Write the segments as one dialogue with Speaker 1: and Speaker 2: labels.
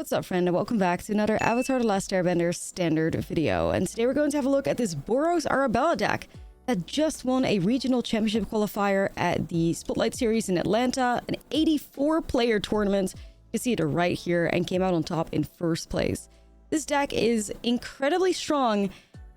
Speaker 1: What's up, friend, and welcome back to another Avatar: The Last Airbender standard video. And today we're going to have a look at this Boros Arabella deck that just won a Regional Championship Qualifier at the Spotlight Series in Atlanta, an 84-player tournament. You can see it right here, and came out on top in first place. This deck is incredibly strong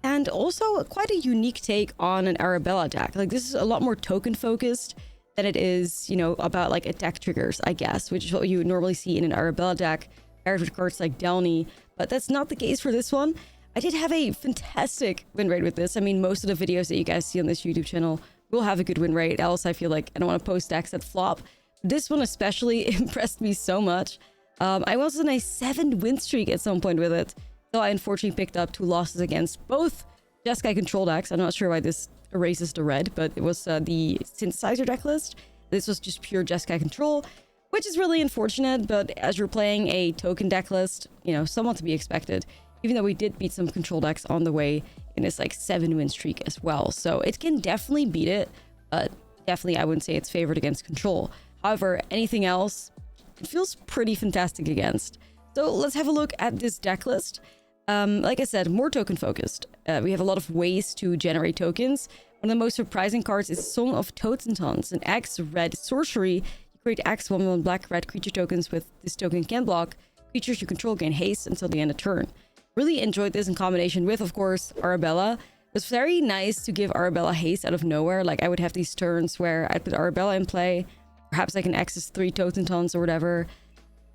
Speaker 1: and also quite a unique take on an Arabella deck. Like, this is a lot more token focused than it is, you know, about like attack triggers, I guess, which is what you would normally see in an Arabella deck, paired with cards like Delny, but that's not the case for this one. I did have a fantastic win rate with this. I mean, most of the videos that you guys see on this YouTube channel will have a good win rate, else I feel like I don't want to post decks that flop. This one especially impressed me so much. I was on a 7 win streak at some point with it, so I unfortunately picked up 2 losses against both Jeskai control decks. I'm not sure why this erases the red, but it was the synthesizer deck list. This was just pure Jeskai control, which is really unfortunate, but as you're playing a token deck list, you know, somewhat to be expected, even though we did beat some control decks on the way in this like 7 win streak as well. So it can definitely beat it, but definitely I wouldn't say it's favored against control. However, anything else, it feels pretty fantastic against. So let's have a look at this deck list. Like I said, more token focused. We have a lot of ways to generate tokens. One of the most surprising cards is Song of Totentons, an X red sorcery. Create X 1/1 black-red creature tokens with this token can block. Creatures you control gain haste until the end of turn. Really enjoyed this in combination with, of course, Arabella. It was very nice to give Arabella haste out of nowhere. Like, I would have these turns where I'd put Arabella in play. Perhaps I can access 3 Totentons or whatever.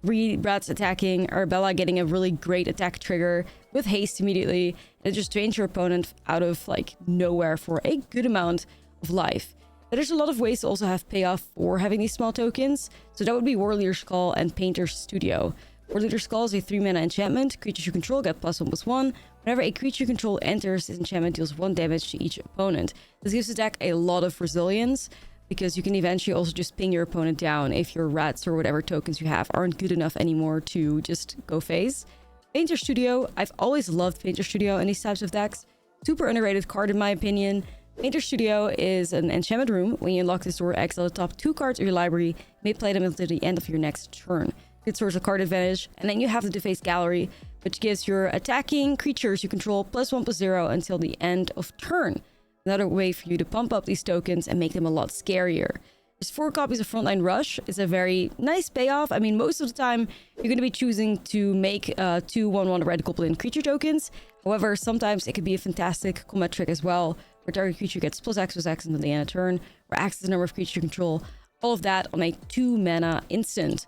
Speaker 1: 3 rats attacking, Arabella getting a really great attack trigger with haste immediately. And it just drains your opponent out of, like, nowhere for a good amount of life. There's a lot of ways to also have payoff for having these small tokens. So that would be Warleader Skull and Painter's Studio. Warleader Skull is a 3-mana enchantment. Creatures you control get +1/+1. Whenever a creature you control enters, this enchantment deals 1 damage to each opponent. This gives the deck a lot of resilience, because you can eventually also just ping your opponent down if your rats or whatever tokens you have aren't good enough anymore to just go phase. Painter Studio, I've always loved Painter Studio in these types of decks. Super underrated card in my opinion. Painter Studio is an enchantment room. When you unlock this door, exile the top 2 cards of your library. You may play them until the end of your next turn. Good source of card advantage. And then you have the Deface Gallery, which gives your attacking creatures you control +1/+0 until the end of turn. Another way for you to pump up these tokens and make them a lot scarier. There's 4 copies of Frontline Rush. It's a very nice payoff. I mean, most of the time, you're going to be choosing to make 2 1/1 red goblin creature tokens. However, sometimes it could be a fantastic combat trick as well, where target creature gets +X/+X until the end of turn, or access the number of creatures you control. All of that on a 2-mana instant.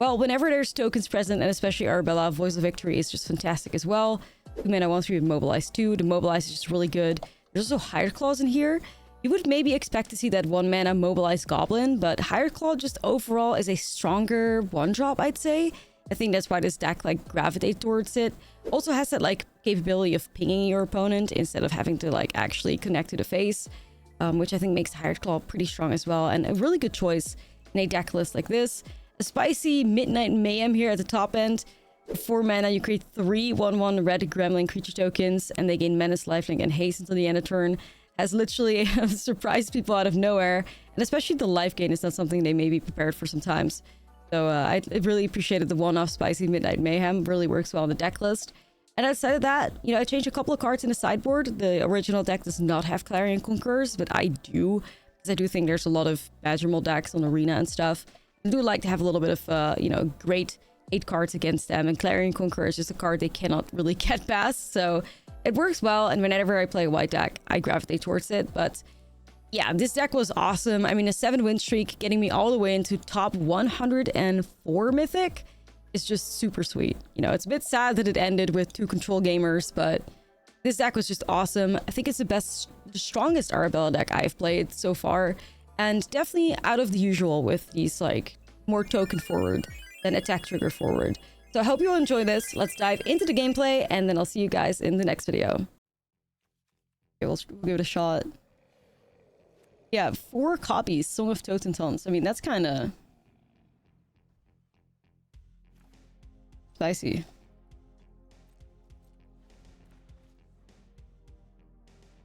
Speaker 1: Well, whenever there's tokens present, and especially Arabella, Voice of Victory is just fantastic as well. 2-mana 1/3 with Mobilize 2. The Mobilize is just really good. There's also Hired Claws in here. You would maybe expect to see that 1-mana Mobilized Goblin, but Hired Claw just overall is a stronger 1-drop, I'd say. I think that's why this deck like gravitates towards it. Also has that like capability of pinging your opponent instead of having to like actually connect to the face, which I think makes Hired Claw pretty strong as well, and a really good choice in a deck list like this. A spicy Midnight Mayhem here at the top end. For 4 mana, you create 3 1/1 red gremlin creature tokens, and they gain menace, lifelink, and haste until the end of turn. Has literally surprised people out of nowhere, and especially the life gain is not something they may be prepared for sometimes. So I really appreciated the one-off spicy Midnight Mayhem. Really works well on the deck list. And outside of that, you know, I changed a couple of cards in the sideboard. The original deck does not have Clarion Conquerors, but I do, because I do think there's a lot of Badger Mold decks on Arena and stuff. I do like to have a little bit of, you know, great 8 cards against them, and Clarion Conqueror is just a card they cannot really get past, so it works well, and whenever I play a white deck, I gravitate towards it. But yeah, this deck was awesome. I mean, a 7 win streak getting me all the way into top 104 Mythic is just super sweet. You know, it's a bit sad that it ended with 2 control gamers, but this deck was just awesome. I think it's the strongest Arabella deck I've played so far, and definitely out of the usual with these like more token forward than attack trigger forward. So I hope you all enjoy this. Let's dive into the gameplay, and then I'll see you guys in the next video. Okay, we'll give it a shot. Yeah, 4 copies, Song of Totentons. I mean, that's kind of spicy.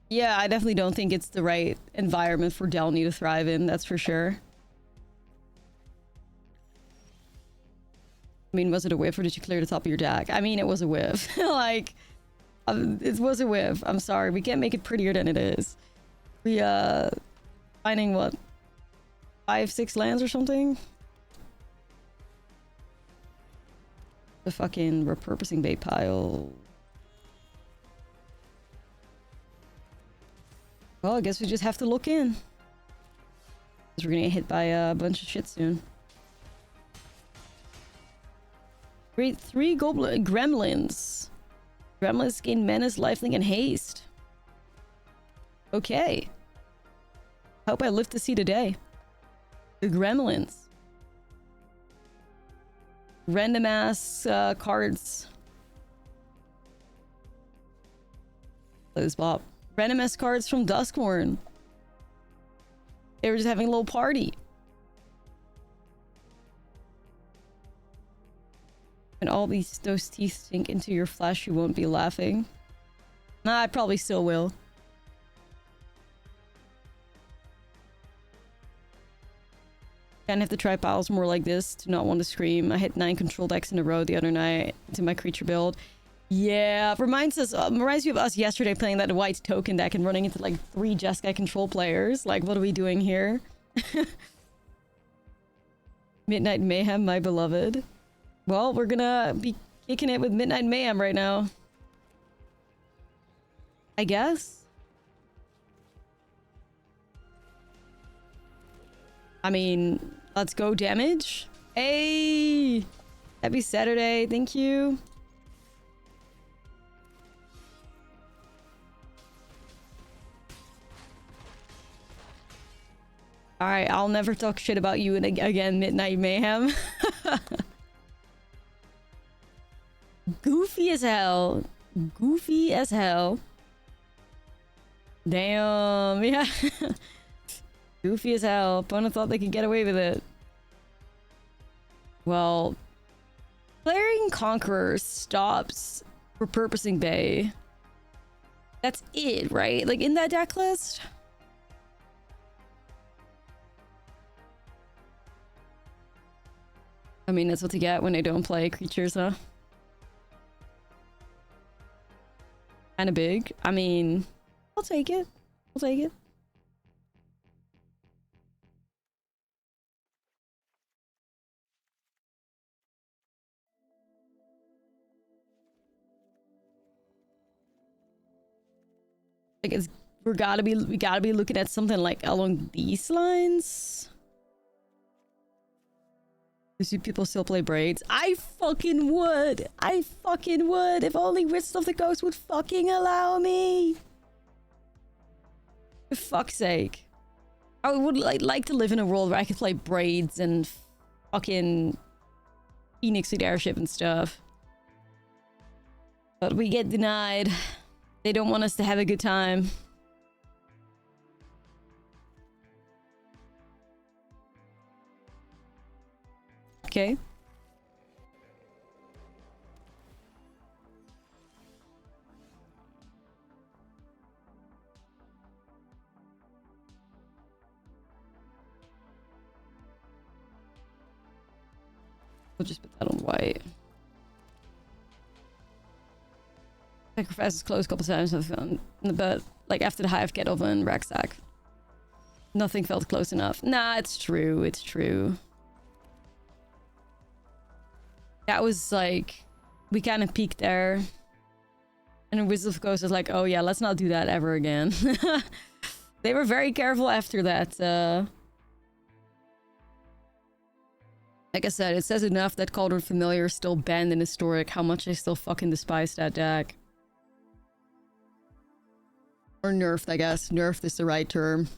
Speaker 1: Yeah, I definitely don't think it's the right environment for Delny to thrive in, that's for sure. I mean, was it a whiff or did you clear the top of your deck? I mean, it was a whiff. Like, it was a whiff. I'm sorry. We can't make it prettier than it is. We, finding what? 5-6 lands or something? The fucking repurposing bait pile. Well, I guess we just have to look in. Because we're gonna get hit by a bunch of shit soon. Great, 3 goblin gremlins. Gremlins gain menace, lifelink, and haste. Okay. Hope I live to see the day. The gremlins. Random ass cards. Those Bob. Random ass cards from Duskborn. They were just having a little party. And all those teeth sink into your flesh, you won't be laughing. Nah, I probably still will. Kind of have to try piles more like this to not want to scream. I hit 9 control decks in a row the other night into my creature build. Yeah, reminds me of us yesterday playing that white token deck and running into like 3 Jeskai control players. Like, what are we doing here? Midnight Mayhem, my beloved. Well, we're gonna be kicking it with Midnight Mayhem right now. I guess? I mean, let's go damage. Hey! Happy Saturday, thank you. Alright, I'll never talk shit about you again, Midnight Mayhem. Goofy as hell. Goofy as hell. Damn, yeah. Goofy as hell. Opponent thought they could get away with it. Well, Flaring Conqueror stops repurposing Bay. That's it, right? Like, in that deck list? I mean, that's what you get when they don't play creatures, huh? Kind of big. I mean, I'll take it. I'll take it. Like, we gotta be looking at something like along these lines. Do people still play braids? I fucking would. I fucking would. If only Wizard of the Coast would fucking allow me. For fuck's sake. I would like to live in a world where I could play braids and fucking Phoenix with airship and stuff. But we get denied. They don't want us to have a good time. Okay. We'll just put that on white. Sacrifice is close a couple times, but like after the Hive Kettle and Racksack, nothing felt close enough. Nah, it's true. It's true. That was like, we kind of peaked there. And Wizard of the Coast was like, oh yeah, let's not do that ever again. They were very careful after that. Like I said, it says enough that Cauldron Familiar is still banned in Historic, how much I still fucking despise that deck. Or nerfed, I guess. Nerfed is the right term.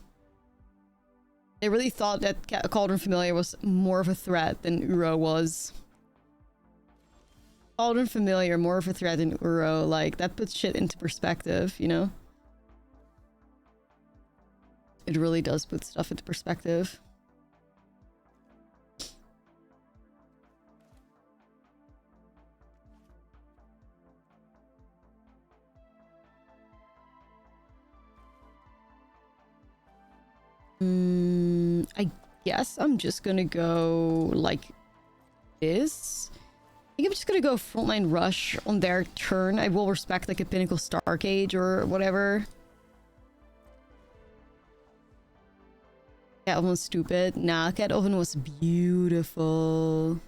Speaker 1: They really thought that Cauldron Familiar was more of a threat than Uro was. Cauldron Familiar, more of a threat than Uro. Like, that puts shit into perspective, you know? It really does put stuff into perspective. I guess I'm just gonna go like this. think I'm just gonna go frontline rush on their turn. I will respect like a Pinnacle Stark Age or whatever. Cat Oven was stupid. Nah, Cat Oven was beautiful.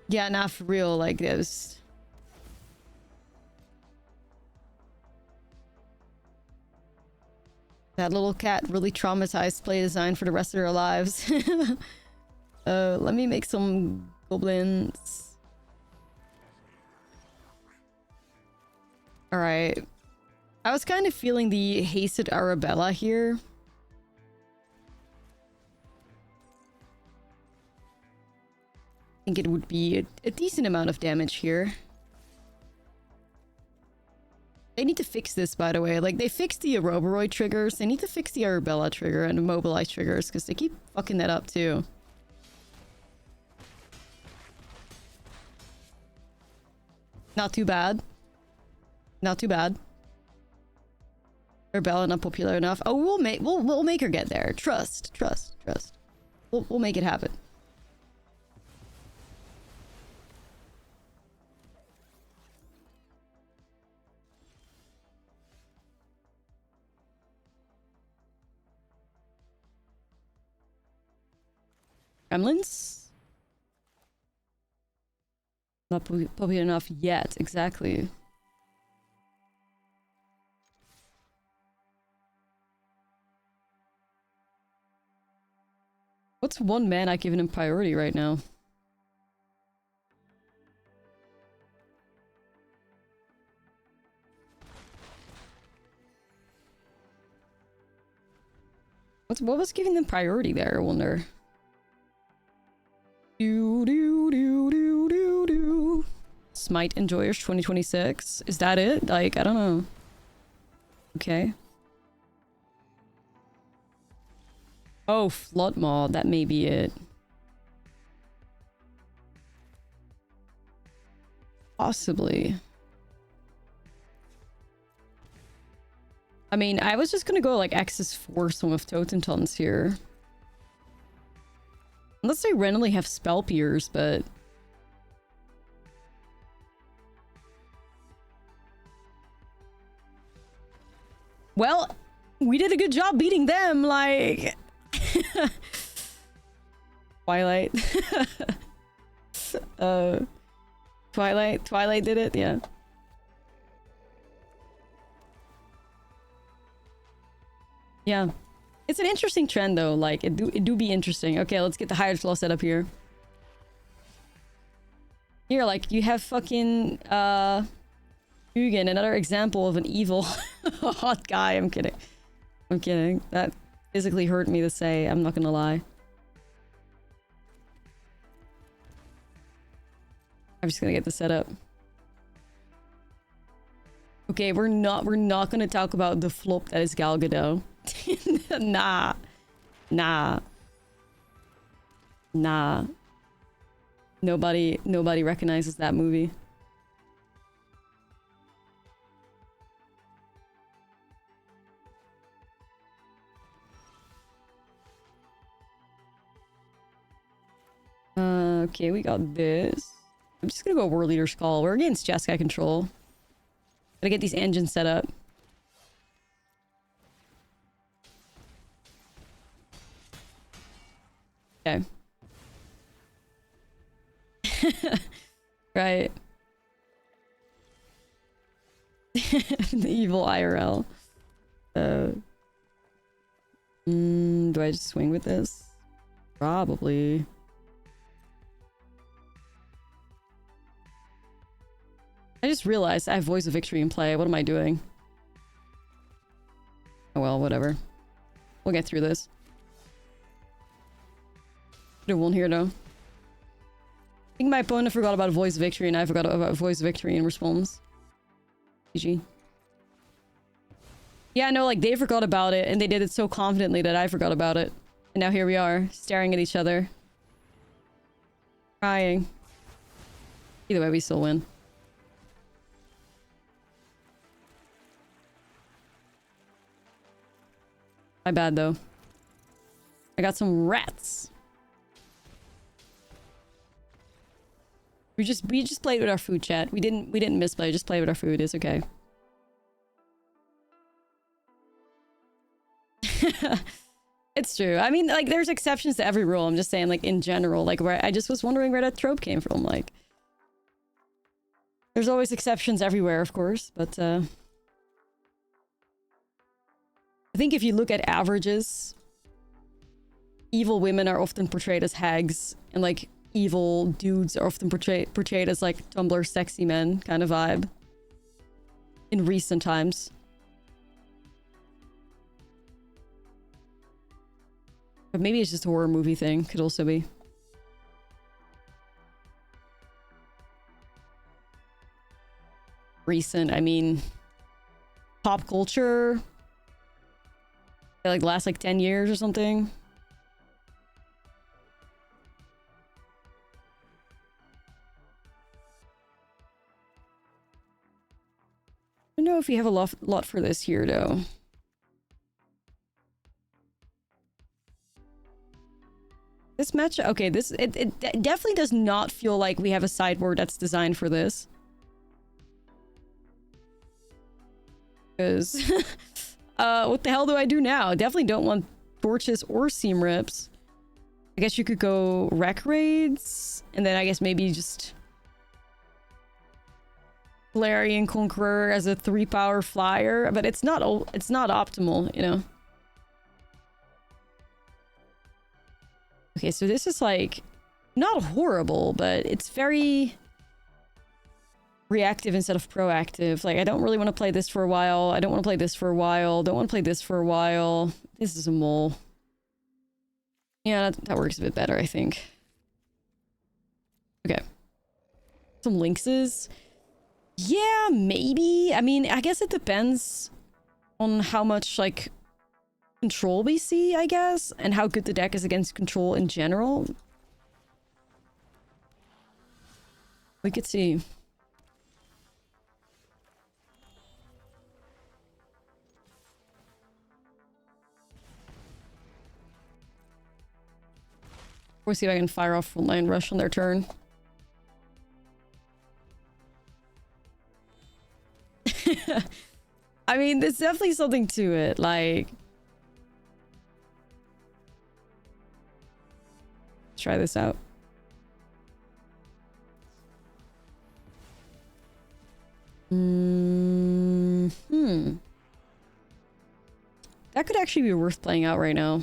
Speaker 1: Yeah, not for real. Like this. That little cat really traumatized play design for the rest of their lives. Let me make some goblins. Alright. I was kind of feeling the hasted Arabella here. I think it would be a decent amount of damage here. They need to fix this, by the way. Like, they fixed the Auroboroid triggers. They need to fix the Arabella trigger and the Mobilize triggers, because they keep fucking that up, too. Not too bad. Not too bad. Arabella not popular enough. Oh, we'll make her get there. Trust. We'll make it happen. Gremlins? Not popular enough yet, exactly. What's one man I've given him priority right now? What was giving them priority there, I wonder? Smite Enjoyers 2026. Is that it? Like, I don't know. Okay. Oh, Flood Mod. That may be it. Possibly. I mean, I was just gonna go like Axis Force with Totem Tons here. Unless they randomly have Spell Pierce, but... Well, we did a good job beating them, like... Twilight. Twilight did it, yeah. Yeah. It's an interesting trend though, like it do be interesting. Okay, let's get the Hydroslaw set up here. Here, like you have fucking Hugin, another example of an evil hot guy. I'm kidding. I'm kidding. That physically hurt me to say, I'm not gonna lie. I'm just gonna get the setup. Okay, we're not gonna talk about the flop that is Gal Gadot. Nah. Nobody recognizes that movie. Okay, we got this. I'm just gonna go War Leader's Call. We're against Jeskai control. Gotta get these engines set up. Okay. Right. The evil IRL. Do I just swing with this? Probably. I just realized I have Voice of Victory in play. What am I doing? Oh well, whatever. We'll get through this. Should have won here though. I think my opponent forgot about Voice of Victory and I forgot about Voice of Victory in response. GG. Yeah, no, like they forgot about it and they did it so confidently that I forgot about it. And now here we are, staring at each other. Crying. Either way, we still win. My bad though. I got some rats. We just played with our food, chat. We didn't misplay, just play with our food. It's okay. It's true. I mean, like, there's exceptions to every rule. I'm just saying, like, in general, like, where I just was wondering where that trope came from. Like, there's always exceptions everywhere, of course, but I think if you look at averages, evil women are often portrayed as hags, and like evil dudes are often portrayed as like Tumblr sexy men kind of vibe in recent times. But maybe it's just a horror movie thing. Could also be. Recent, I mean, pop culture. Like last like 10 years or something. I don't know if you have a lot for this here though. This match, okay, this it definitely does not feel like we have a sideboard that's designed for this. Because what the hell do I do now? Definitely don't want torches or seam rips. I guess you could go wreck raids, and then I guess maybe just Galarian Conqueror as a 3-power flyer, but it's not optimal, you know. Okay, so this is like not horrible, but it's very reactive instead of proactive. Like, I don't really want to play this for a while. I don't want to play this for a while. Don't want to play this for a while. This is a mole. Yeah, that works a bit better, I think. Okay. Some lynxes. Yeah, maybe. I mean, I guess it depends on how much, like, control we see, I guess, and how good the deck is against control in general. We could see. Of course, see if I can fire off Frontline Rush on their turn. I mean, there's definitely something to it, like... Let's try this out. That could actually be worth playing out right now.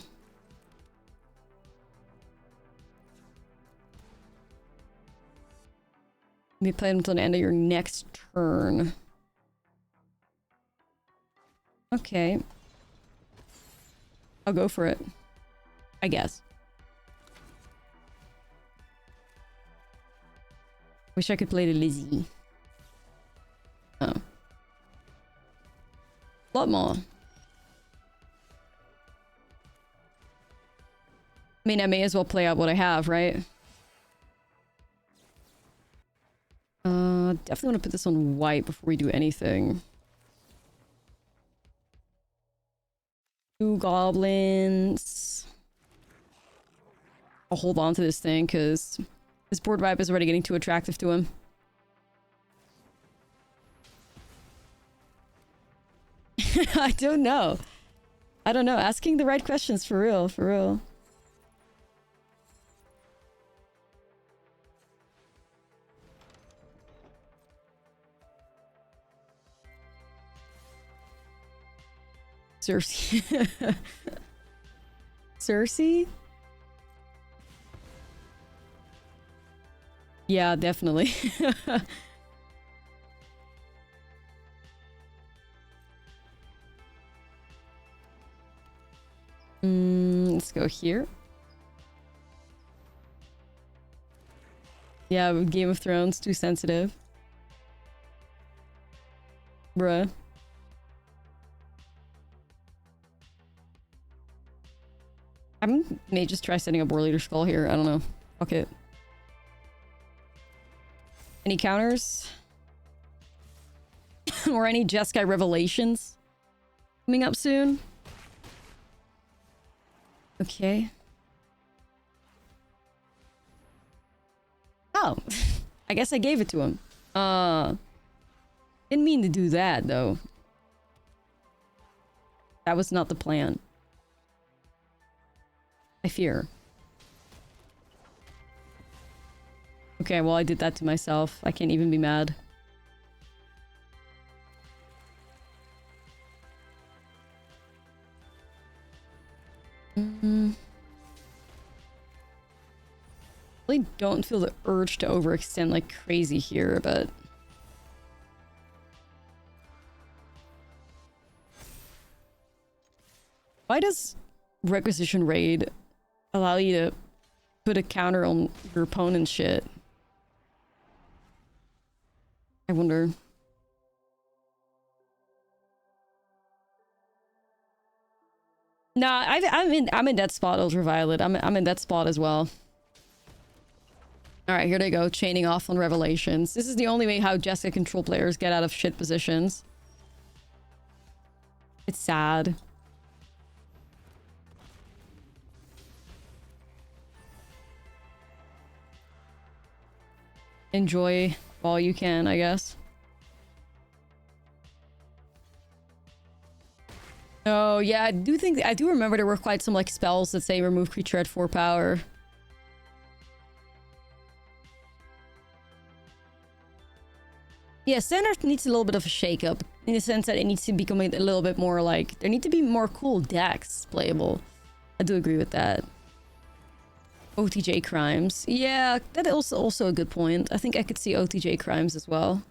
Speaker 1: Maybe play them until the end of your next turn. Okay. I'll go for it. I guess. Wish I could play the Lizzie. Oh. A lot more. I mean, I may as well play out what I have, right? Definitely want to put this on white before we do anything. 2 goblins. I'll hold on to this thing because this board vibe is already getting too attractive to him. I don't know. I don't know. Asking the right questions for real, for real. Cersei. Cersei? Yeah, definitely. Let's go here. Yeah, Game of Thrones, too sensitive. Bruh. I may just try setting up War Leader Skull here. I don't know. Fuck it. Any counters? Or any Jeskai Revelations coming up soon? Okay. Oh, I guess I gave it to him. Didn't mean to do that, though. That was not the plan. I fear. Okay, well, I did that to myself. I can't even be mad. I really don't feel the urge to overextend like crazy here, but... Why does Requisition Raid allow you to put a counter on your opponent's shit? I wonder. Nah, I'm in that spot, Ultraviolet. I'm in that spot as well. Alright, here they go, chaining off on Revelations. This is the only way how Jessica control players get out of shit positions. It's sad. Enjoy while you can, I guess. Oh, yeah, I do remember there were quite some, like, spells that say remove creature at 4 power. Yeah, Standard needs a little bit of a shake-up, in the sense that it needs to become a little bit more, like... There need to be more cool decks playable. I do agree with that. OTJ crimes. Yeah, that is also a good point. I think I could see OTJ crimes as well.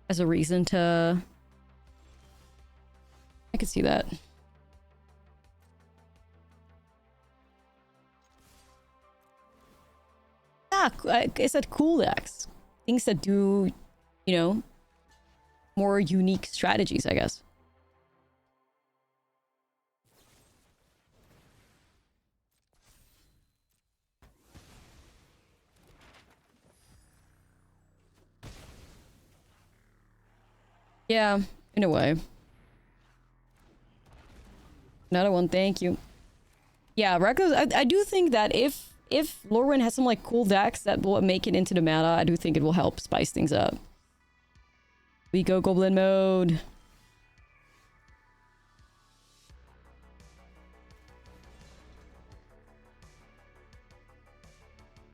Speaker 1: As a reason to... I could see that. Ah, I said cool decks. Things that do, you know, more unique strategies, I guess. Yeah, in a way. Another one, thank you. Yeah, Rekos, I do think that if Lorwyn has some like cool decks that will make it into the meta, I do think it will help spice things up. We go Goblin mode.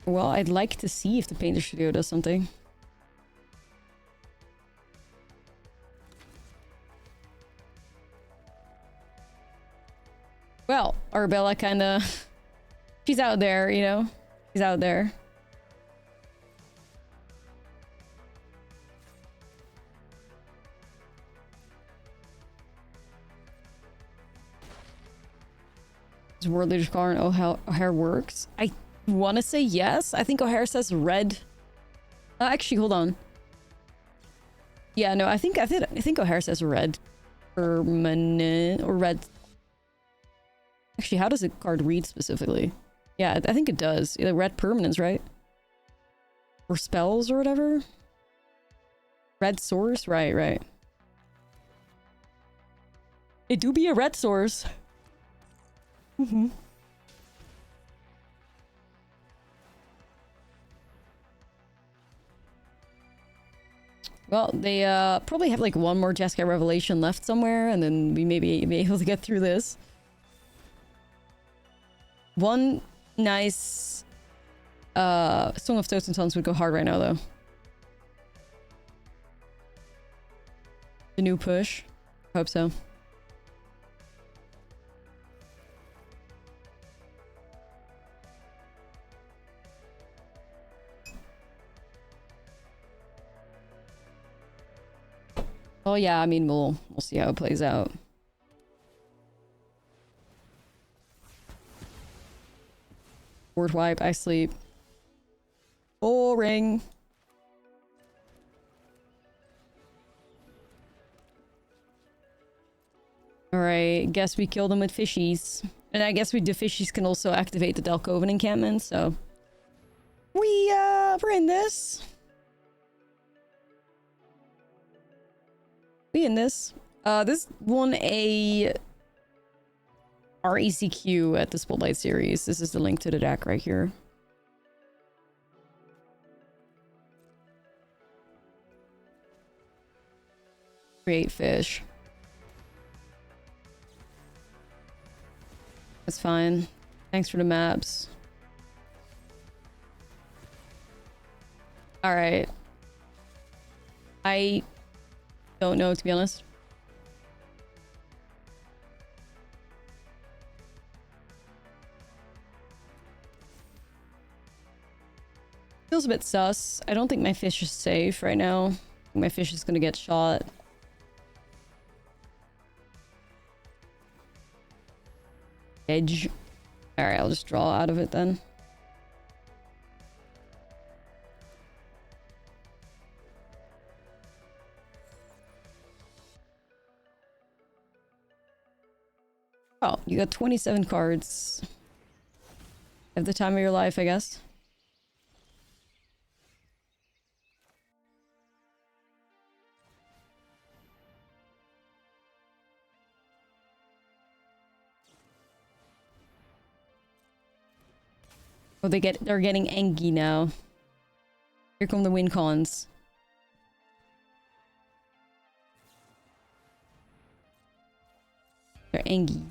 Speaker 1: Well, I'd like to see if the Painter Studio does something. Well, Arabella kinda... She's out there, you know? She's out there. Is World Leaders Color and O'Hare works? I want to say yes. I think O'Hare says red. Actually, hold on. Yeah, no, I think O'Hare says red permanent or red. Actually, how does a card read specifically? Yeah, I think it does. Either red permanents, right? Or spells or whatever? Red source? Right. It do be a red source. Mm-hmm. Well, they probably have like one more Jeskai Revelation left somewhere, and then we may be able to get through this. One nice Song of Toads and Sons would go hard right now, though. The new push. Hope so. Oh yeah, I mean we'll see how it plays out. Board wipe, I sleep. Boring. Alright, guess we kill them with fishies. And I guess the fishies can also activate the Delcoven encampment, so... we're in this. We in this. This won a RECQ at the Spotlight Series. This is the link to the deck right here. Create fish. That's fine. Thanks for the maps. Alright. I don't know, to be honest. Feels a bit sus. I don't think my fish is safe right now. I think my fish is gonna get shot. Edge. Alright, I'll just draw out of it then. Oh, you got 27 cards. Have the time of your life, I guess. Oh, they're getting angry now. Here come the win cons. They're angry.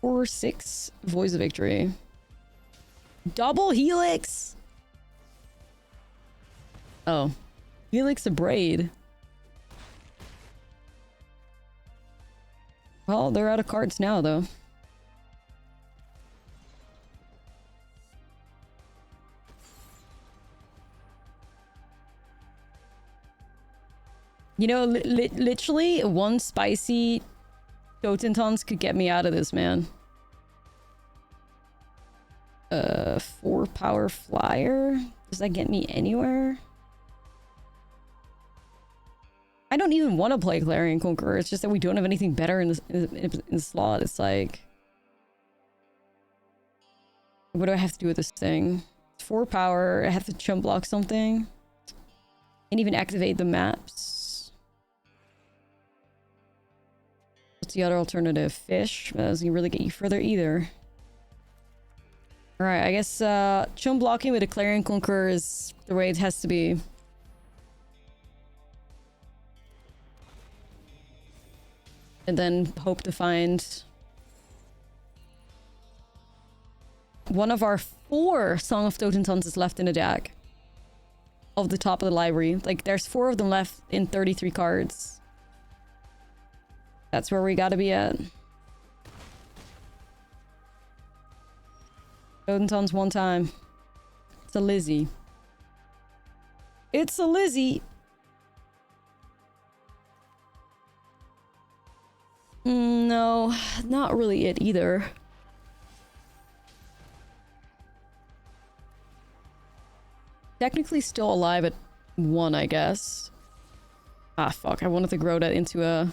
Speaker 1: Or 6 Voice of Victory. Double Helix! Oh. Helix a Braid. Well, they're out of cards now, though. You know, literally, one spicy Totentons could get me out of this, man. 4 power flyer? Does that get me anywhere? I don't even want to play Clarion Conqueror. It's just that we don't have anything better in the slot. It's like... What do I have to do with this thing? It's 4 power. I have to chump block something. Can't even activate the maps. What's the other alternative? Fish? That doesn't really get you further either. Alright, I guess chump blocking with a Clarion Conqueror is the way it has to be. And then hope to find one of our 4 Song of Totentons is left in the deck. Of the top of the library. Like, there's 4 of them left in 33 cards. That's where we gotta be at. Totentons one time. It's a Lizzie. It's a Lizzie! No, not really it either. Technically still alive at 1, I guess. Ah, fuck. I wanted to grow that into a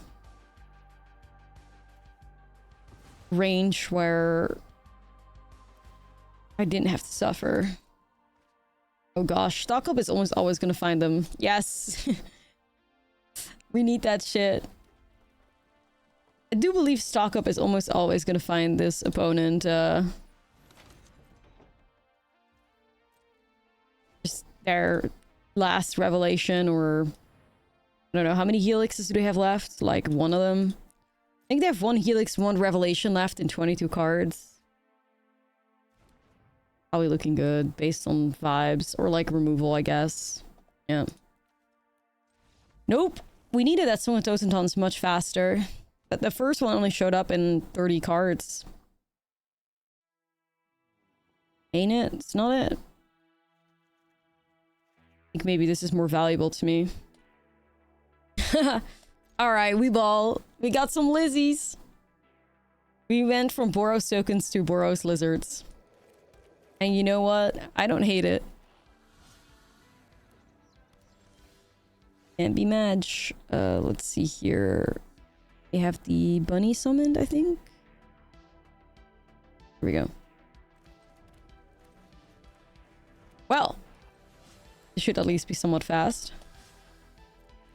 Speaker 1: range where I didn't have to suffer. Oh gosh, stock up is almost always gonna find them. Yes! We need that shit. I do believe stock up is almost always gonna find this opponent, just their last revelation, or I don't know, how many helixes do they have left? Like 1 of them? I think they have 1 helix, 1 revelation left in 22 cards. Probably looking good based on vibes, or like removal, I guess. Yeah. Nope! We needed that Song of Totentons much faster. But the first one only showed up in 30 cards. Ain't it? It's not it. I think maybe this is more valuable to me. Alright, we ball. We got some Lizzies. We went from Boros Tokens to Boros Lizards. And you know what? I don't hate it. Can't be mad. Let's see here. We have the bunny summoned, I think. Here we go. Well, it should at least be somewhat fast.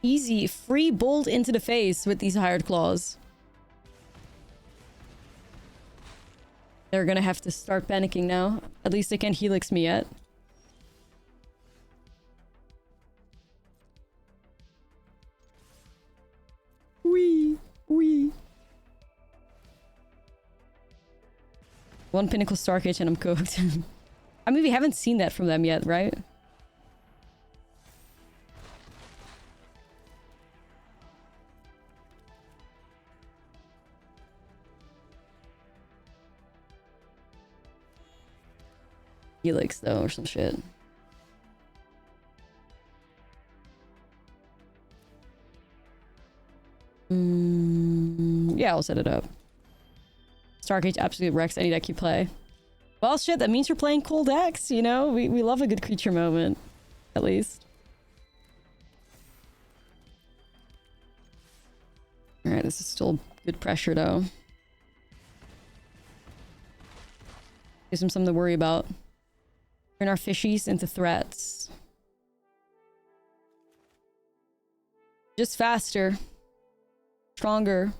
Speaker 1: Easy, free bolt into the face with these hired claws. They're gonna have to start panicking now. At least they can't helix me yet. Wee, wee. One Pinnacle Starcage and I'm cooked. I mean, we haven't seen that from them yet, right? Helix, though, or some shit. Yeah, I'll set it up. Starcage absolute wrecks any deck you play. Well, shit, that means you're playing cool decks, you know? We love a good creature moment, at least. Alright, this is still good pressure, though. Gives him something to worry about. Turn our fishies into threats. Just faster. Stronger.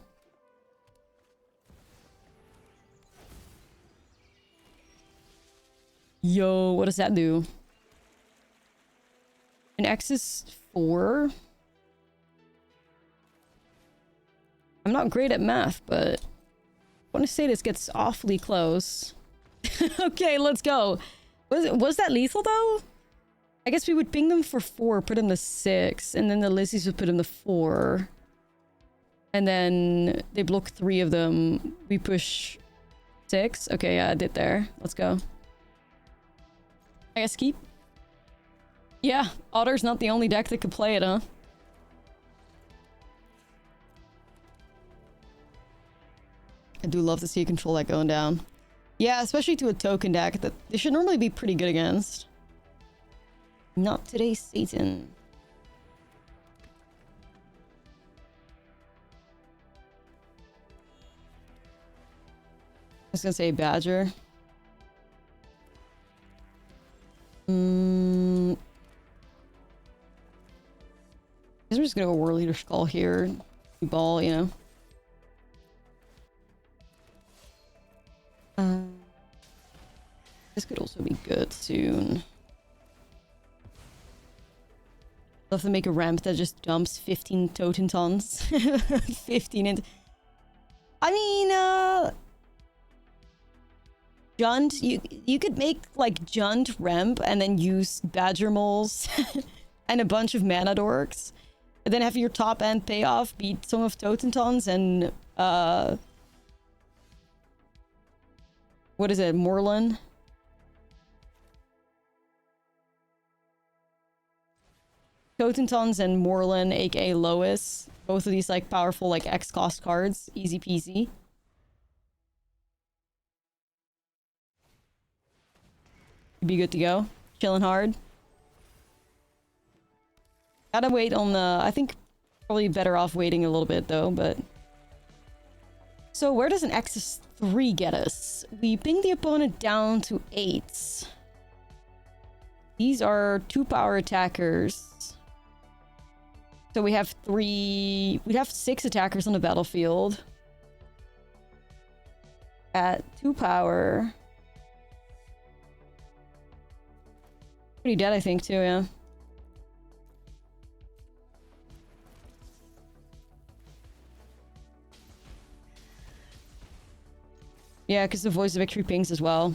Speaker 1: Yo, what does that do? An X is 4? I'm not great at math, but I want to say this gets awfully close. Okay, let's go. Was that lethal though? I guess we would ping them for 4, put them to 6, and then the Lizzies would put them to 4. And then they block 3 of them. We push 6. Okay, yeah, I did there. Let's go. I guess keep. Yeah, Otter's not the only deck that could play it, huh? I do love to see control that going down. Yeah, especially to a token deck that they should normally be pretty good against. Not today, Satan. I was gonna say Badger. I'm just gonna go War Leader Skull here. Ball, you know. This could also be good soon. Love to make a ramp that just dumps 15 totem tons. 15 into... I mean, Jund, you could make like Jund ramp and then use Badger moles and a bunch of mana dorks. And then have your top end payoff beat some of totem tons and what is it, Moreland? Totentons and Moreland, aka Lois. Both of these like powerful like X cost cards. Easy peasy. You'd be good to go. Chilling hard. Gotta wait on the... I think probably better off waiting a little bit though, but... So where does an X 3 get us? We ping the opponent down to 8. These are 2 power attackers. So we have 3... We'd have 6 attackers on the battlefield. At 2 power. Pretty dead, I think, too, yeah. Yeah, because the voice of victory pings as well.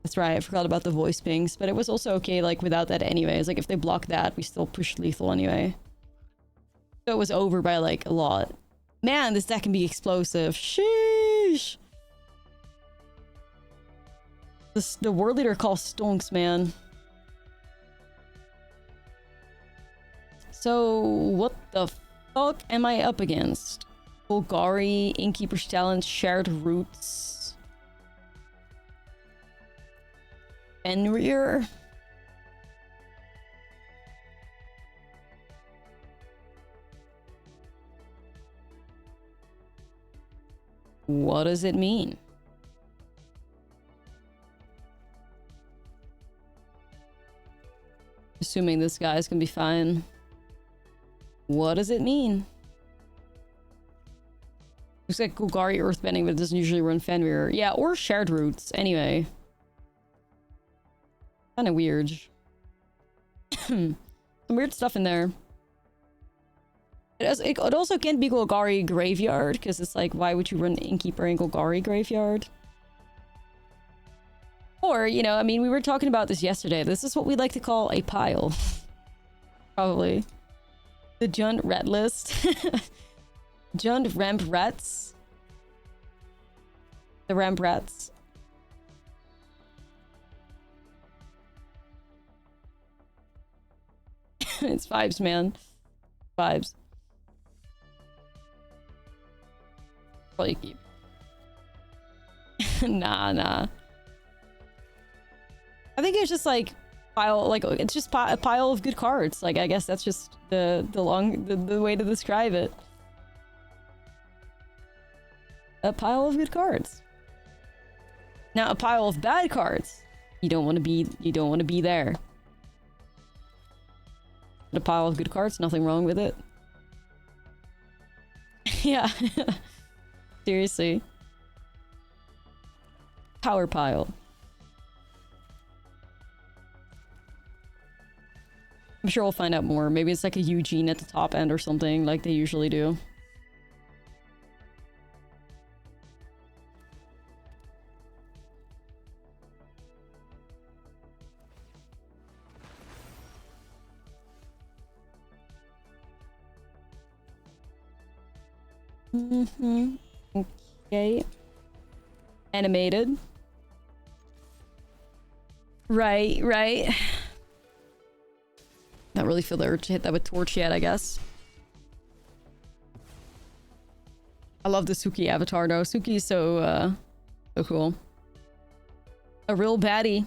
Speaker 1: That's right, I forgot about the voice pings, but it was also okay, like, without that anyways. Like, if they block that, we still push lethal anyway. So it was over by, like, a lot. Man, this deck can be explosive. Sheesh! The World Leader calls stonks, man. So, what the fuck am I up against? Bulgari, Innkeeper's Talent, Shared Roots... Fenrir? What does it mean? Assuming this guy's gonna be fine. What does it mean? Looks like Golgari Earthbending, but it doesn't usually run Fenrir. Yeah, or Shared Roots, anyway. Kinda weird. Some weird stuff in there. It also can't be Golgari Graveyard, because it's like, why would you run Innkeeper in Golgari Graveyard? Or, you know, I mean, we were talking about this yesterday. This is what we like to call a pile. Probably. The Jund Ret list. Jund Ramp Rats. The Ramp Rats. It's vibes, man. Vibes. Probably keep. Nah. I think it's just like pile, like it's just a pile of good cards. Like I guess that's just the way to describe it. A pile of good cards. Now a pile of bad cards. You don't want to be there. But a pile of good cards, nothing wrong with it. Yeah. Seriously. Power pile. I'm sure we'll find out more. Maybe it's like a Eugene at the top end or something, like they usually do. Okay. Animated. Right. Not really feel the urge to hit that with Torch yet, I guess. I love the Suki avatar though. Suki is so cool. A real baddie.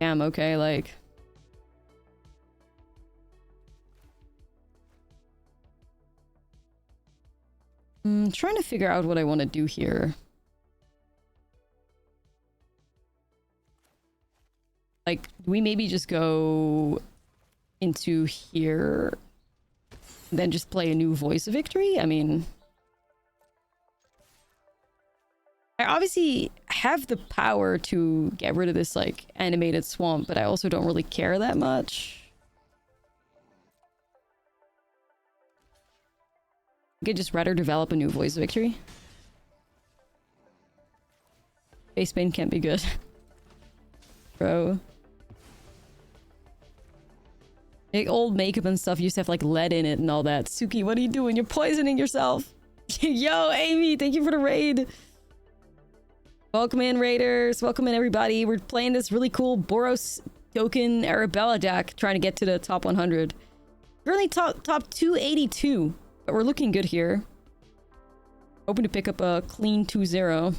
Speaker 1: Damn, okay, like... I'm trying to figure out what I want to do here. Like, do we maybe just go into here, then just play a new Voice of Victory? I mean... I obviously have the power to get rid of this, like, animated swamp, but I also don't really care that much. I could just rather develop a new Voice of Victory. Face paint can't be good. Bro. Like, old makeup and stuff used to have, like, lead in it and all that. Suki, what are you doing? You're poisoning yourself! Yo, Amy, thank you for the raid! Welcome in, raiders. Welcome in, everybody. We're playing this really cool Boros Token Arabella deck, trying to get to the top 100. We're only top 282, but we're looking good here. Hoping to pick up a clean 2-0.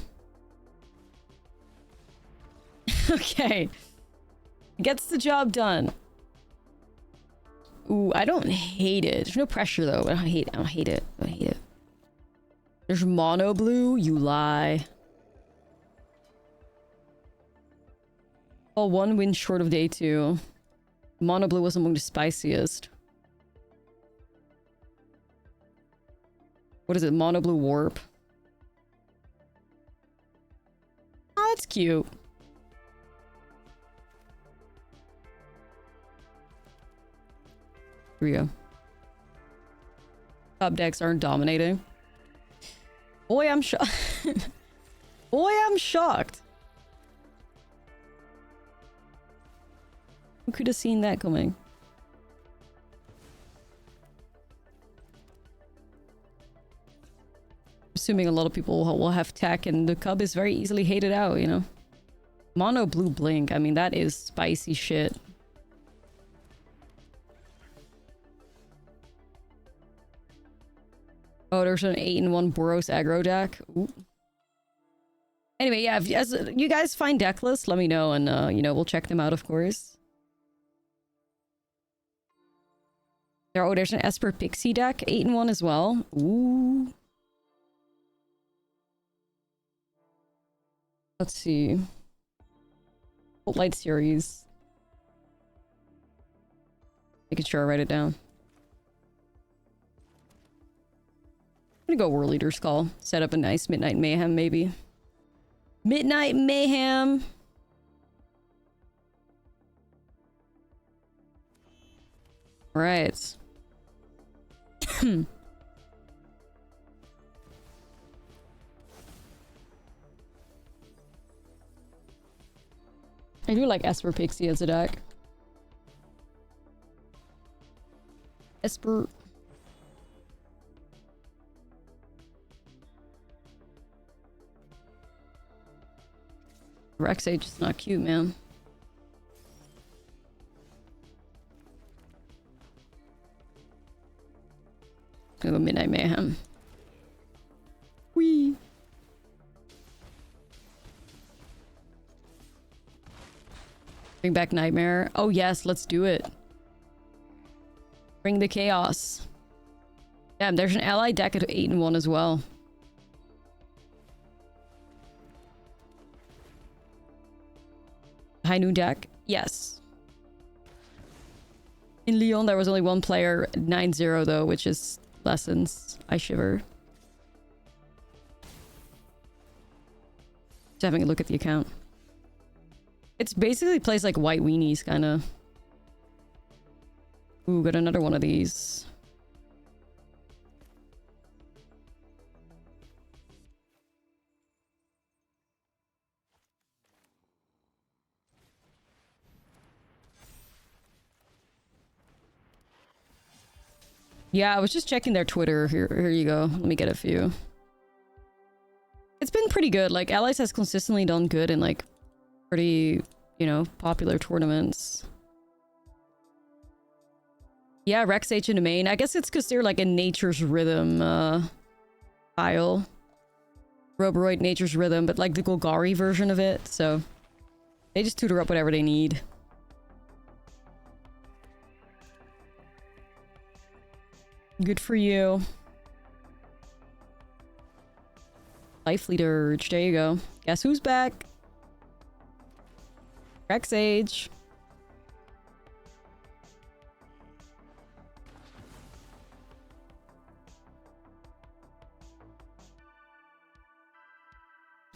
Speaker 1: Okay. Gets the job done. Ooh, I don't hate it. There's no pressure, though. I don't hate it. There's mono blue? You lie. Well, 1 win short of day 2. Mono blue was among the spiciest. What is it? Mono blue warp? Oh, that's cute. Here we go. Top decks aren't dominating. Boy, I'm shocked. Boy, I'm shocked. Who could have seen that coming? Assuming a lot of people will have tech, and the cub is very easily hated out, you know? Mono blue blink, I mean, that is spicy shit. Oh, there's an 8-in-1 Boros aggro deck. Ooh. Anyway, yeah, as you guys find deck lists, let me know, and, you know, we'll check them out, of course. Oh, there's an Esper Pixie deck, 8-in-1 as well. Ooh. Let's see. Light series. Making sure I write it down. I'm gonna go War Leader's Call. Set up a nice Midnight Mayhem, maybe. Midnight Mayhem! Right. I do like Esper Pixie as a deck. Esper. Rex Age is not cute, man. Gonna go Midnight Mayhem. Whee! Bring back Nightmare. Oh yes, let's do it. Bring the chaos. Yeah, there's an ally deck at 8-1 as well. High Noon deck? Yes. In Lyon, there was only one player, 9-0 though, which is lessons. I shiver. Just having a look at the account. It's basically plays like white weenies, kind of. Ooh, got another one of these. Yeah, I was just checking their Twitter. Here you go. Let me get a few. It's been pretty good. Like, Allies has consistently done good in, like, pretty, you know, popular tournaments. Yeah, Rex H in the main. I guess it's because they're, like, a Nature's Rhythm, style. Roboroid Nature's Rhythm, but, like, the Golgari version of it, so... They just tutor up whatever they need. Good for you. Life Leader. There you go. Guess who's back? Rex Age.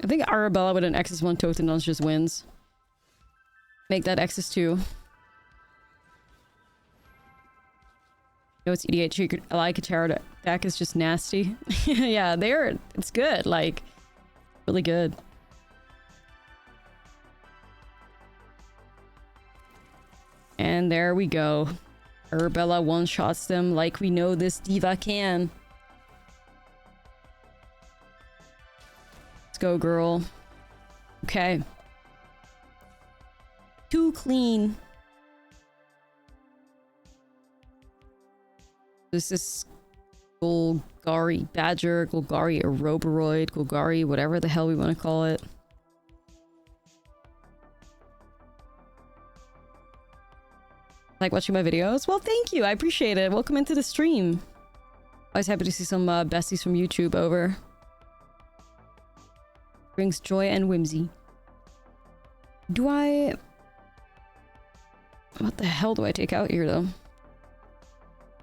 Speaker 1: I think Arabella with an X's1 Totem just wins. Make that X's2. No, it's EDH. Ally Katara deck is just nasty. Yeah, it's good. Like, really good. And there we go. Arabella one-shots them like we know this diva can. Let's go, girl. Okay. Too clean. This is Golgari Badger, Golgari Aeroboroid, Golgari whatever the hell we want to call it. Like watching my videos? Well, thank you. I appreciate it. Welcome into the stream. Always happy to see some besties from YouTube over. Brings joy and whimsy. What the hell do I take out here, though?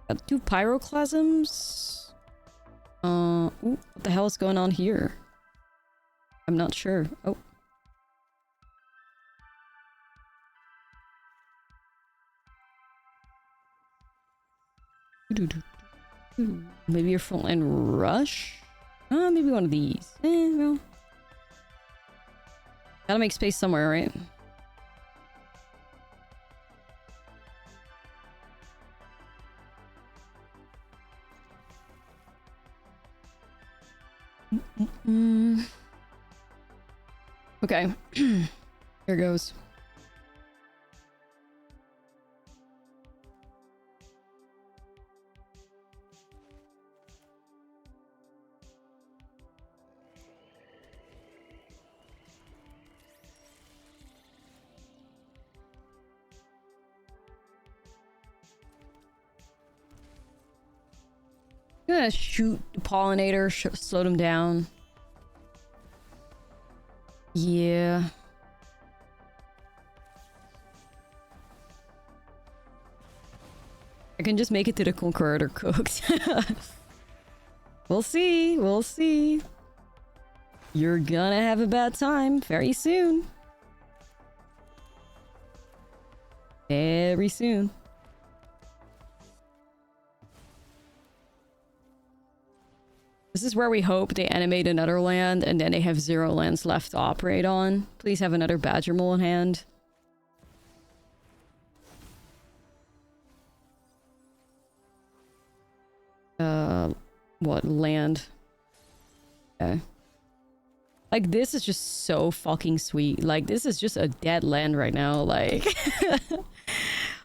Speaker 1: Got 2 Pyroclasms? Ooh, what the hell is going on here? I'm not sure. Oh. Maybe your frontline rush? Maybe one of these. Well. Gotta make space somewhere, right? Okay. Here goes. I'm gonna shoot the pollinator, slow them down. Yeah. I can just make it to the Conqueror or cooked. We'll see. We'll see. You're gonna have a bad time very soon. Very soon. This is where we hope they animate another land and then they have 0 lands left to operate on. Please have another Badger Mole in hand. What land? Okay. Like, this is just so fucking sweet. Like, this is just a dead land right now. Like,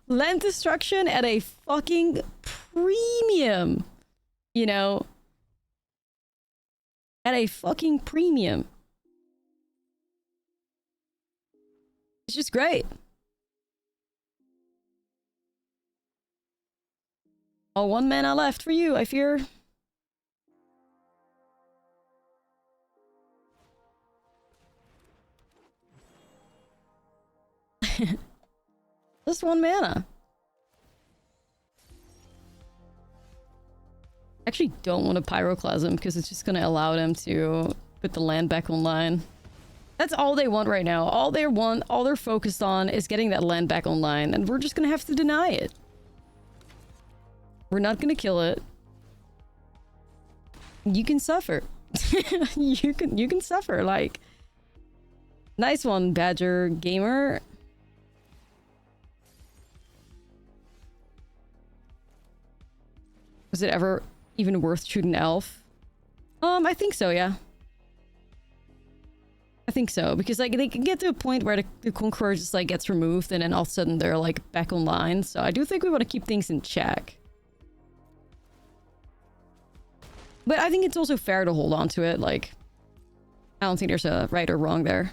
Speaker 1: land destruction at a fucking premium. You know? At a fucking premium. It's just great. Oh, 1 mana left for you, I fear. Just 1 mana. I actually don't want a Pyroclasm because it's just going to allow them to put the land back online. That's all they want right now. All they're focused on is getting that land back online, and we're just going to have to deny it. We're not going to kill it. You can suffer. you can suffer. Like, nice one, Badger Gamer. Was it ever even worth shooting Elf? I think so, yeah. I think so, because like they can get to a point where the Conqueror just like gets removed and then all of a sudden they're like back online. So I do think we want to keep things in check. But I think it's also fair to hold on to it. Like, I don't think there's a right or wrong there.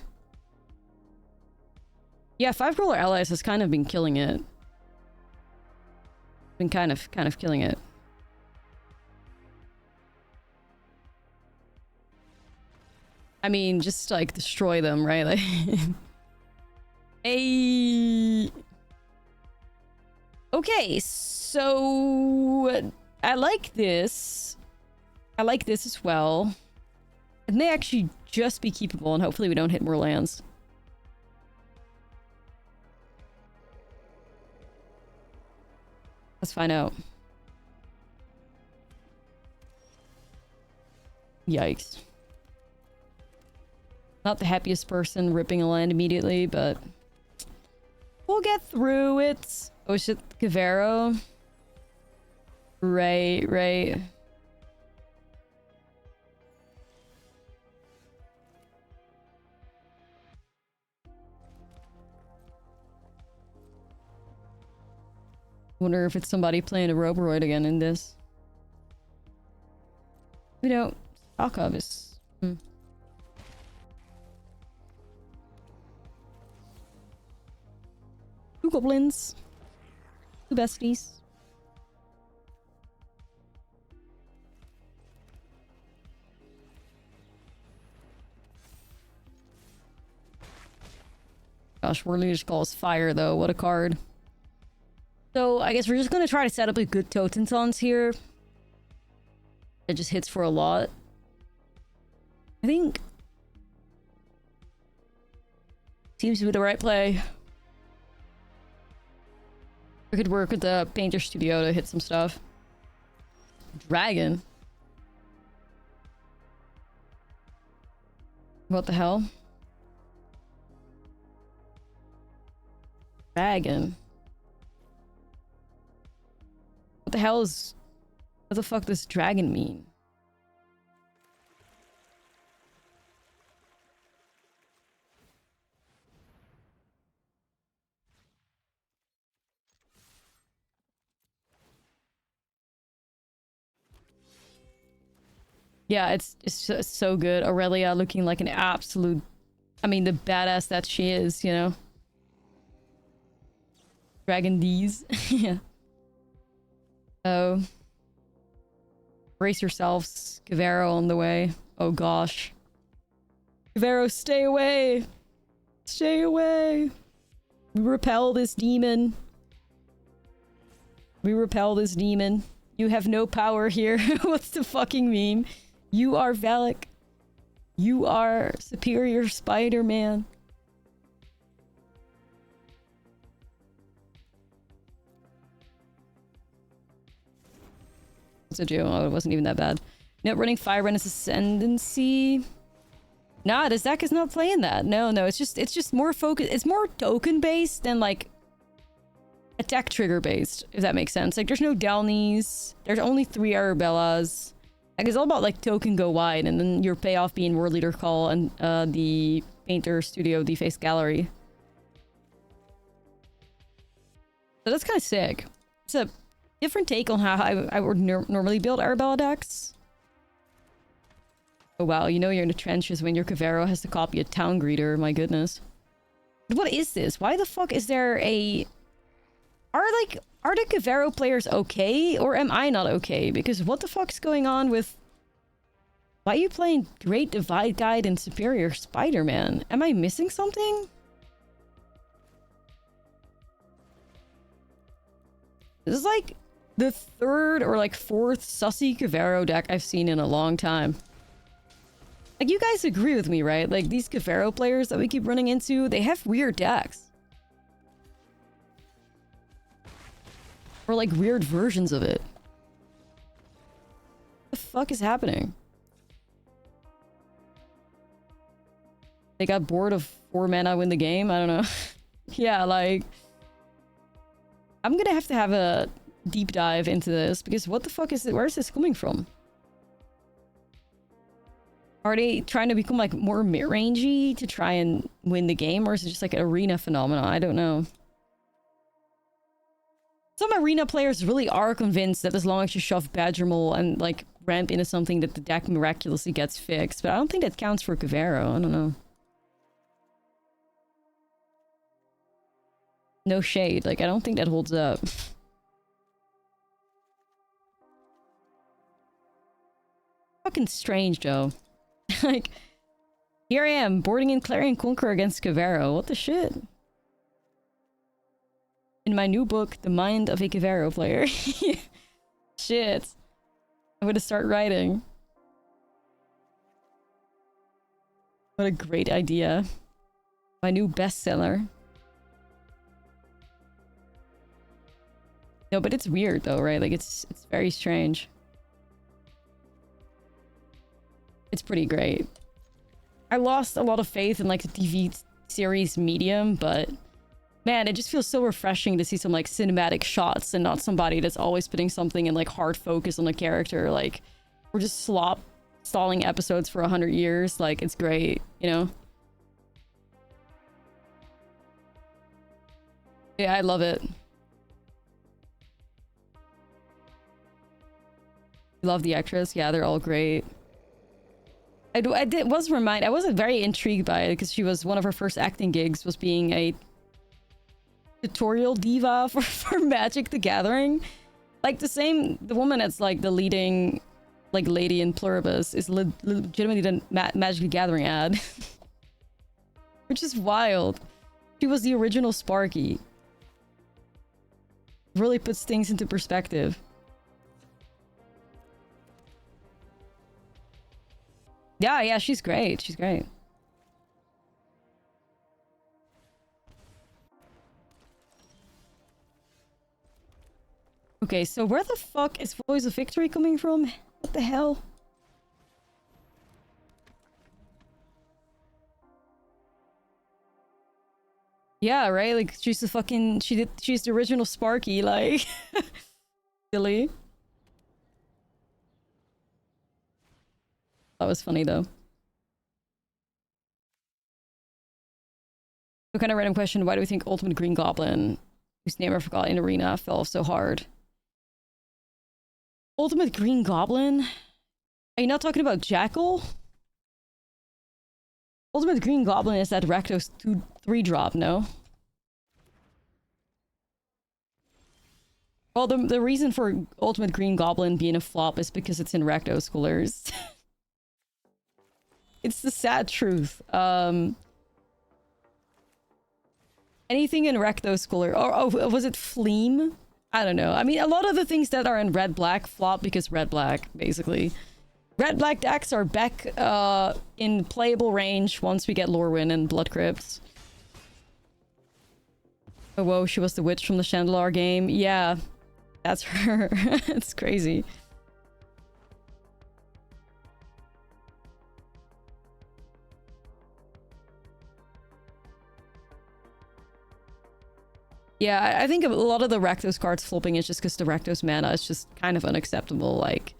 Speaker 1: Yeah, 5-color allies has kind of been killing it. Been kind of killing it. I mean, just like destroy them, right? Like, okay, so I like this. I like this as well. It may actually just be keepable, and hopefully we don't hit more lands. Let's find out. Yikes. Not the happiest person ripping a land immediately, but we'll get through it. Oh shit, Cavero. Right. Wonder if it's somebody playing a Roboroid again in this. We don't talk of this. Two goblins. Two besties. Gosh, Whirling just calls fire though. What a card. So I guess we're just gonna try to set up a good Totentons here. It just hits for a lot. I think seems to be the right play. We could work with the Painter Studio to hit some stuff. Dragon. What the hell? Dragon. What the hell is... What the fuck does dragon mean? Yeah, it's just so good. Aurelia looking like an absolute... I mean, the badass that she is, you know? Dragon D's. Yeah. Oh. Brace yourselves. Cavero on the way. Oh gosh. Cavero, stay away! Stay away! We repel this demon. We repel this demon. You have no power here. What's the fucking meme? You are Valak. You are Superior Spider-Man. What's it do? Oh, it wasn't even that bad. Net running Fire and Ascendancy. Nah, this deck is not playing that. No, it's just more focus. It's more token based than like attack trigger based, if that makes sense. Like there's no Delnies. There's only 3 Arabellas. Like it's all about like token go wide, and then your payoff being World Leader Call and the Painter Studio Deface Gallery. So that's kind of sick. It's a different take on how I would normally build Arabella decks. Oh wow, you know you're in the trenches when your Cavero has to copy a Town Greeter, my goodness. What is this? Why the fuck is there a... Are the Cavero players okay? Or am I not okay? Because what the fuck's going on with... Why are you playing Great Divide Guide and Superior Spider-Man? Am I missing something? This is like the 3rd or like 4th sussy Cavero deck I've seen in a long time. Like, you guys agree with me, right? Like, these Cavero players that we keep running into, they have weird decks. Or, like, weird versions of it. What the fuck is happening? They got bored of 4 mana win the game? I don't know. Yeah, like... I'm gonna have to have a deep dive into this, because what the fuck is it? Where is this coming from? Are they trying to become like more mid-rangey to try and win the game, or is it just like an arena phenomenon? I don't know. Some arena players really are convinced that as long as you shove Badgermole and like ramp into something that the deck miraculously gets fixed, but I don't think that counts for Cavero. I don't know. No shade, like I don't think that holds up. Fucking strange, Joe. Like, here I am, boarding in Clarion Conqueror against Cavero. What the shit? In my new book, The Mind of a Cavero Player. Shit. I'm gonna start writing. What a great idea. My new bestseller. No, but it's weird though, right? Like, it's very strange. It's pretty great. I lost a lot of faith in like the TV series medium, but man, it just feels so refreshing to see some like cinematic shots and not somebody that's always putting something in like hard focus on a character. Like, we're just stalling episodes for 100 years. Like, it's great, you know? Yeah, I love it. Love the actress. Yeah, they're all great. I wasn't very intrigued by it because she was one of her first acting gigs was being a tutorial diva for Magic the Gathering. Like the woman that's like the leading like lady in Pluribus is legitimately the Magic the Gathering ad. Which is wild. She was the original Sparky. Really puts things into perspective. Yeah, she's great. She's great. Okay, so where the fuck is Voice of Victory coming from? What the hell? Yeah, right? Like, she's the fucking... She's the original Sparky, like... Silly. That was funny, though. So kind of random question, why do we think Ultimate Green Goblin, whose name I forgot in Arena, fell off so hard? Ultimate Green Goblin? Are you not talking about Jackal? Ultimate Green Goblin is that Rakdos 2/3 drop, no? Well, the reason for Ultimate Green Goblin being a flop is because it's in Rakdos colors. It's the sad truth. Anything in Rakdos color. Or oh, was it Fleam? I don't know. I mean, a lot of the things that are in red-black flop because red-black, basically. Red-black decks are back in playable range once we get Lorwyn and Blood Crypts. Oh, whoa, she was the witch from the Chandelier game. Yeah, that's her. It's crazy. Yeah, I think a lot of the Rakdos cards flopping is just because the Rakdos mana is just kind of unacceptable. Like,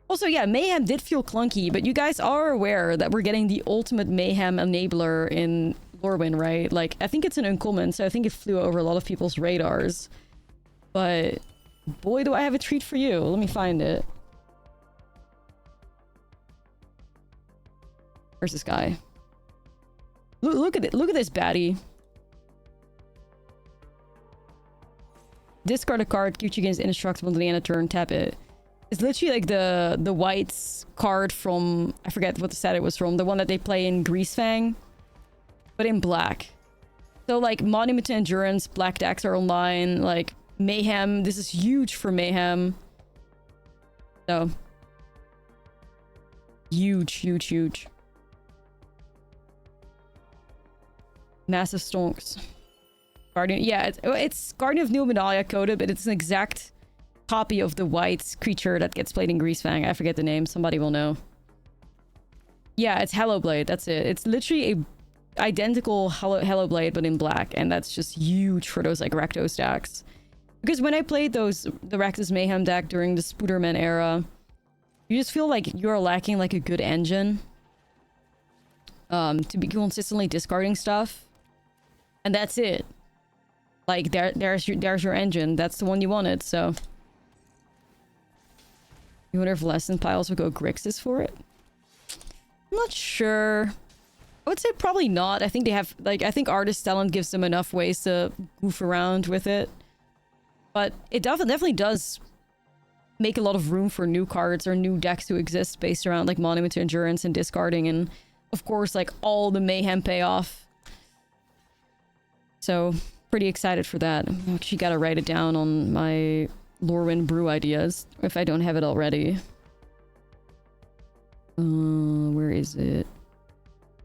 Speaker 1: also, yeah, Mayhem did feel clunky, but you guys are aware that we're getting the ultimate Mayhem enabler in Lorwyn, right? Like, I think it's an uncommon, so I think it flew over a lot of people's radars. But boy, do I have a treat for you. Let me find it. Where's this guy? Look at it. Look at this baddie. Discard a card, keep you against indestructible until the end of turn, tap it. It's literally like the white's card from, I forget what the set it was from, the one that they play in Greasefang, but in black. So like Monument to Endurance, black decks are online, like Mayhem, this is huge for Mayhem. So huge, huge, huge. Massive stonks. Guardian, yeah, it's Guardian of Numenalia coded, but it's an exact copy of the white creature that gets played in Greasefang. I forget the name. Somebody will know. Yeah, it's Hellowblade. That's it. It's literally a identical Hellowblade, but in black, and that's just huge for those like Rakdos decks. Because when I played the Rakdos Mayhem deck during the Spooderman era, you just feel like you're lacking like a good engine to be consistently discarding stuff, and that's it. Like, there's your engine. That's the one you wanted, so. You wonder if Lesson Piles will go Grixis for it? I'm not sure. I would say probably not. I think they have, like, I think Artist Talent gives them enough ways to goof around with it. But it definitely does make a lot of room for new cards or new decks to exist based around, like, Monument to Endurance and discarding and, of course, like, all the Mayhem payoff. So, pretty excited for that. I actually gotta write it down on my Lorwyn brew ideas if I don't have it already. Where is it?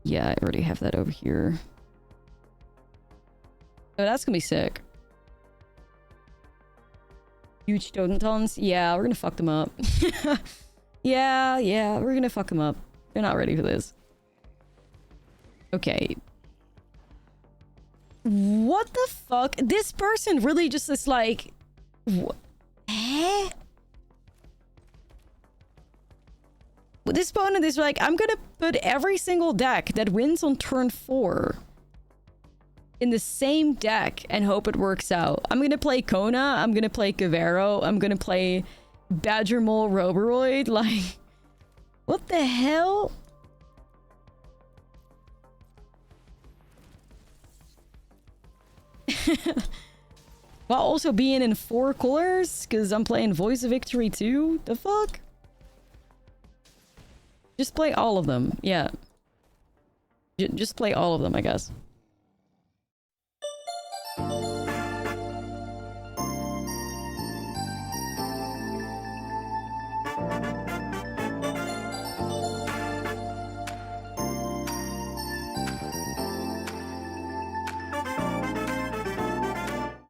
Speaker 1: Yeah, I already have that over here. Oh, that's gonna be sick. Huge Totentons? Yeah, we're gonna fuck them up. yeah, we're gonna fuck them up. They're not ready for this. Okay. What the fuck? This person really just is like... Eh? This opponent is like, I'm gonna put every single deck that wins on turn 4 in the same deck and hope it works out. I'm gonna play Kona, I'm gonna play Kavero, I'm gonna play Badgermole Roboroid, like... What the hell? While also being in 4 colors, because I'm playing Voice of Victory too? The fuck? Just play all of them, yeah. Just play all of them, I guess.